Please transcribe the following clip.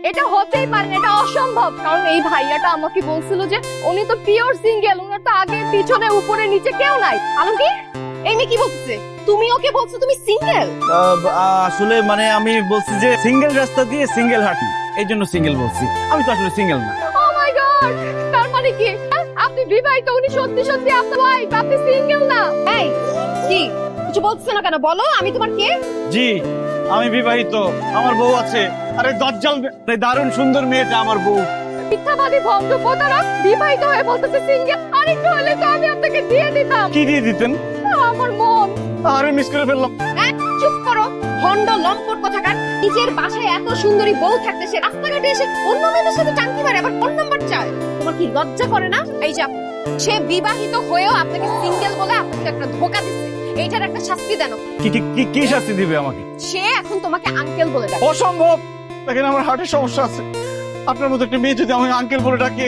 এটা হতেই পারে না, এটা অসম্ভব। কারণ এই ভাইয়াটা আমাকে বলছিল যে উনি তো পিওর সিঙ্গেল, উনার তো আগে পিছনে উপরে নিচে কেউ নাই। আলমগীর, এই মেয়ে কি বলছে? তুমি ওকে বলছো তুমি সিঙ্গেল? আসলে মানে আমি বলছি যে সিঙ্গেল রাস্তা দিয়ে সিঙ্গেল হাঁটি, এই জন্য সিঙ্গেল বলছি। আমি তো আসলে সিঙ্গেল না। ও মাই গড, তার মানে কি আপনি বিবাহিত? উনি সত্যি সত্যি আপনার ওয়াইফ, আপনি সিঙ্গেল না? এই কি কিছু বলছো না কেন? বলো, আমি তোমার কে? জি, আমি বিবাহিত, আমার বউ আছে। আরে দজ্জাল, দারুণ সুন্দর মেয়েটা আমার বউ। মিথ্যাবাদী ভণ্ড প্রতারক, বিবাহিত হয়ে বলতেছে সিঙ্গেল। আরেকটু হলে তো আমি আপনাকে দিয়ে দিতাম। কি দিয়ে দিতেন? আমার মন। আরে মিস করে ফেললাম। চুপ করো ভণ্ড লম্পট কোথাকার। নিজের বাসায় এত সুন্দরী বউ থাকতে সে রাস্তাঘাটে এসে অন্য মেয়েদের সাথে টাঙ্কি মারে, আবার ফোন নাম্বার চায়। তোমার কি লজ্জা করে না? এই যে আপু, সে বিবাহিত হয়েও আপনাকে সিঙ্গেল বলে আপনাকে একটা ধোকা দিচ্ছে। এইটার একটা শাস্তি দেন। কি কি কি- কি শাস্তি দিবে আমাকে? সে এখন তোমাকে আঙ্কেল বলে ডাকে। অসম্ভব। দেখেন আমার হার্টের সমস্যা আছে, আপনার মতো একটা মেয়ে যদি আমাকে আঙ্কেল বলে ডাকে